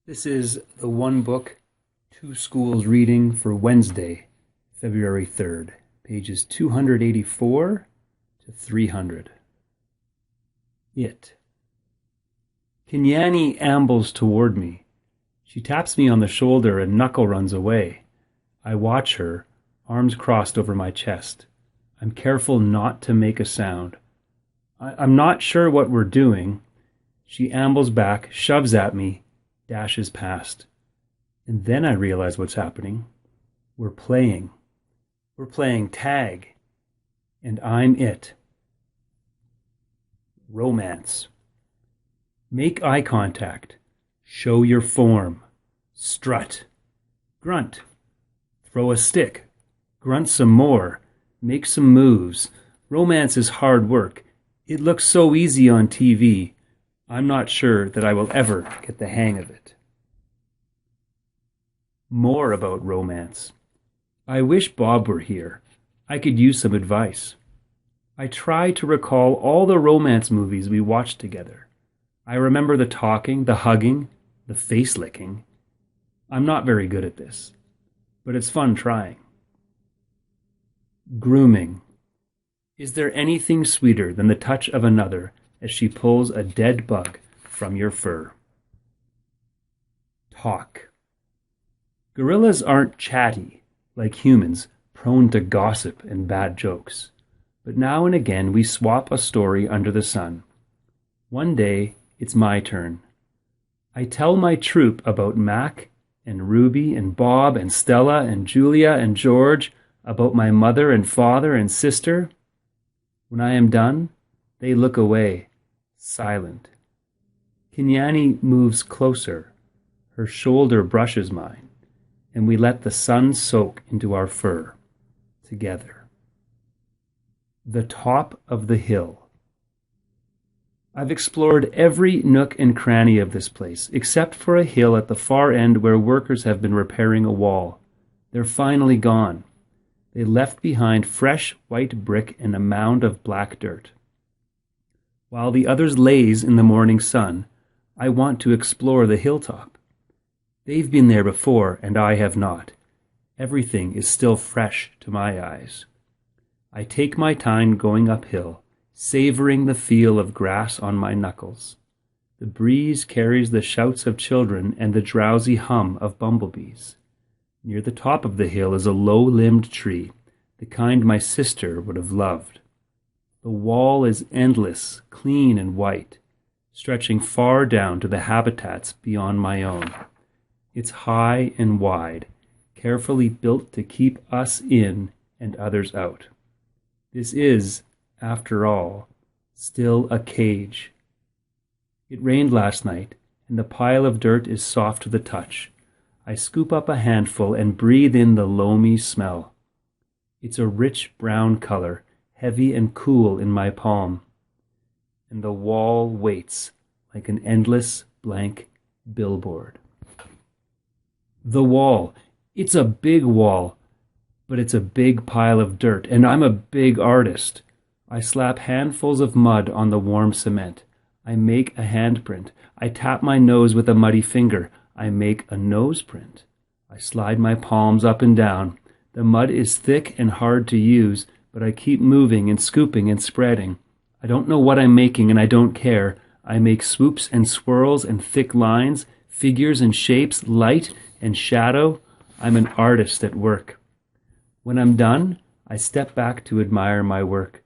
This is the One Book, Two Schools reading for Wednesday, February 3rd, pages 284 to 300. It. Kenyani ambles toward me. She taps me on the shoulder and knuckle runs away. I watch her, arms crossed over my chest. I'm careful not to make a sound. I'm not sure what we're doing. She ambles back, shoves at me, dashes past. And then I realize what's happening. We're playing. We're playing tag. And I'm it. Romance. Make eye contact. Show your form. Strut. Grunt. Throw a stick. Grunt some more. Make some moves. Romance is hard work. It looks so easy on TV. I'm not sure that I will ever get the hang of it. More about romance. I wish Bob were here. I could use some advice. I try to recall all the romance movies we watched together. I remember the talking, the hugging, the face licking. I'm not very good at this, but it's fun trying. Grooming. Is there anything sweeter than the touch of another as she pulls a dead bug from your fur? Talk. Gorillas aren't chatty, like humans, prone to gossip and bad jokes. But now and again we swap a story under the sun. One day, it's my turn. I tell my troop about Mac and Ruby and Bob and Stella and Julia and George, about my mother and father and sister. When I am done, they look away, silent. Kenyani moves closer. Her shoulder brushes mine, and we let the sun soak into our fur, together. The top of the hill. I've explored every nook and cranny of this place, except for a hill at the far end where workers have been repairing a wall. They're finally gone. They left behind fresh white brick and a mound of black dirt. While the others laze in the morning sun, I want to explore the hilltop. They've been there before, and I have not. Everything is still fresh to my eyes. I take my time going uphill, savoring the feel of grass on my knuckles. The breeze carries the shouts of children and the drowsy hum of bumblebees. Near the top of the hill is a low-limbed tree, the kind my sister would have loved. The wall is endless, clean and white, stretching far down to the habitats beyond my own. It's high and wide, carefully built to keep us in and others out. This is, after all, still a cage. It rained last night, and the pile of dirt is soft to the touch. I scoop up a handful and breathe in the loamy smell. It's a rich brown color, heavy and cool in my palm. And the wall waits like an endless blank billboard. The wall. It's a big wall, but it's a big pile of dirt, and I'm a big artist. I slap handfuls of mud on the warm cement. I make a handprint. I tap my nose with a muddy finger. I make a nose print. I slide my palms up and down. The mud is thick and hard to use, but I keep moving and scooping and spreading. I don't know what I'm making, and I don't care. I make swoops and swirls and thick lines, figures and shapes, light and shadow. I'm an artist at work. When I'm done, I step back to admire my work.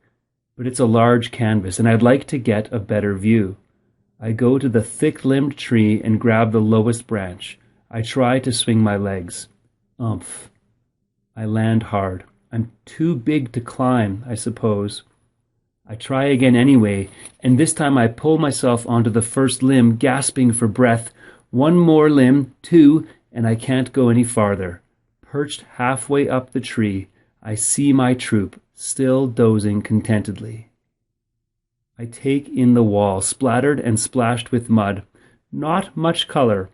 But it's a large canvas, and I'd like to get a better view. I go to the thick-limbed tree and grab the lowest branch. I try to swing my legs. Umph. I land hard. I'm too big to climb, I suppose. I try again anyway, and this time I pull myself onto the first limb, gasping for breath. One more limb, two, and I can't go any farther. Perched halfway up the tree, I see my troop, still dozing contentedly. I take in the wall, splattered and splashed with mud. Not much color,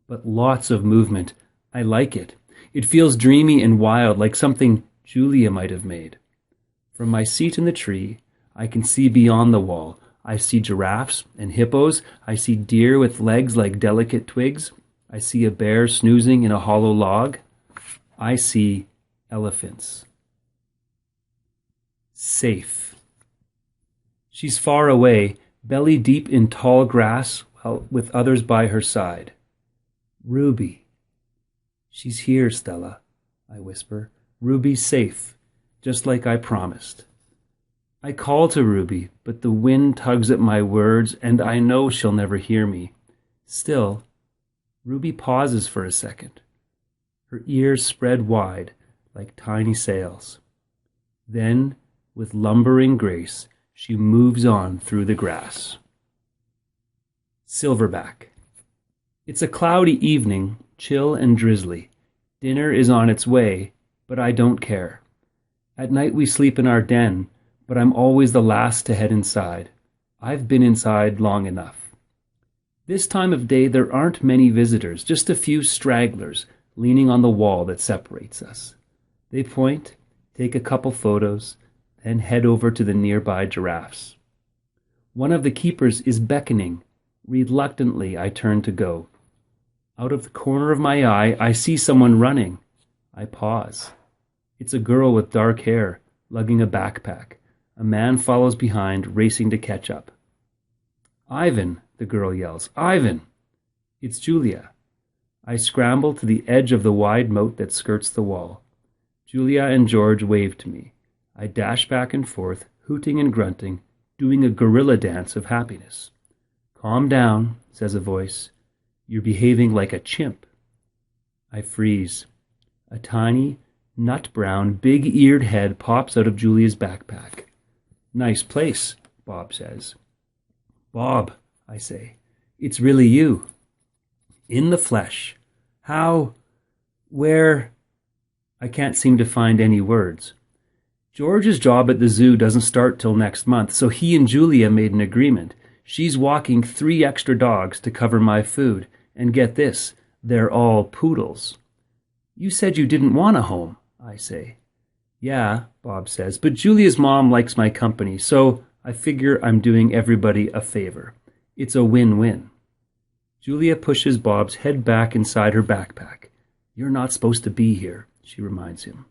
but lots of movement. I like it. It feels dreamy and wild, like something Julia might have made. From my seat in the tree, I can see beyond the wall. I see giraffes and hippos. I see deer with legs like delicate twigs. I see a bear snoozing in a hollow log. I see elephants. Safe. She's far away, belly deep in tall grass, with others by her side. Ruby. She's here, Stella, I whisper. Ruby's safe, just like I promised. I call to Ruby, but the wind tugs at my words, and I know she'll never hear me. Still, Ruby pauses for a second, her ears spread wide like tiny sails. Then, with lumbering grace, she moves on through the grass. Silverback. It's a cloudy evening, chill and drizzly. Dinner is on its way, but I don't care. At night we sleep in our den, but I'm always the last to head inside. I've been inside long enough. This time of day there aren't many visitors, just a few stragglers leaning on the wall that separates us. They point, take a couple photos, then head over to the nearby giraffes. One of the keepers is beckoning. Reluctantly, I turn to go. Out of the corner of my eye, I see someone running. I pause. It's a girl with dark hair, lugging a backpack. A man follows behind, racing to catch up. Ivan, the girl yells. Ivan! It's Julia. I scramble to the edge of the wide moat that skirts the wall. Julia and George wave to me. I dash back and forth, hooting and grunting, doing a gorilla dance of happiness. Calm down, says a voice. You're behaving like a chimp. I freeze. A tiny, nut-brown, big-eared head pops out of Julia's backpack. Nice place, Bob says. Bob, I say, it's really you. In the flesh. How? Where? I can't seem to find any words. George's job at the zoo doesn't start till next month, so he and Julia made an agreement. She's walking 3 extra dogs to cover my food. And get this, they're all poodles. You said you didn't want a home, I say. Yeah, Bob says, but Julia's mom likes my company, so I figure I'm doing everybody a favor. It's a win-win. Julia pushes Bob's head back inside her backpack. You're not supposed to be here, she reminds him.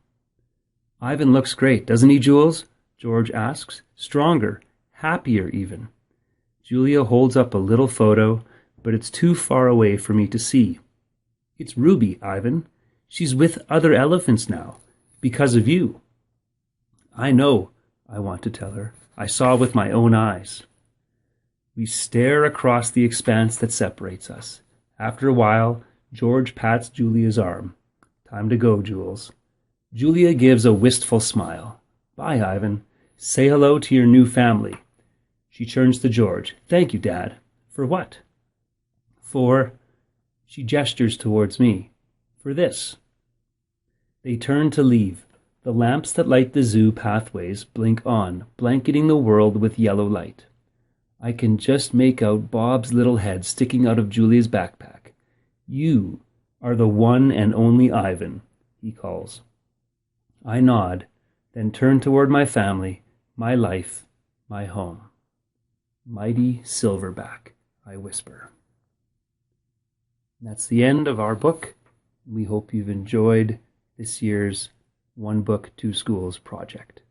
Ivan looks great, doesn't he, Jules? George asks. Stronger, happier even. Julia holds up a little photo, but it's too far away for me to see. It's Ruby, Ivan. She's with other elephants now, because of you. I know, I want to tell her. I saw with my own eyes. We stare across the expanse that separates us. After a while, George pats Julia's arm. Time to go, Jules. Julia gives a wistful smile. Bye, Ivan. Say hello to your new family. She turns to George. Thank you, Dad. For what? For, she gestures towards me, for this. They turn to leave. The lamps that light the zoo pathways blink on, blanketing the world with yellow light. I can just make out Bob's little head sticking out of Julia's backpack. You are the one and only Ivan, he calls. I nod, then turn toward my family, my life, my home. Mighty Silverback, I whisper. That's the end of our book. We hope you've enjoyed this year's 1Book2Schools project.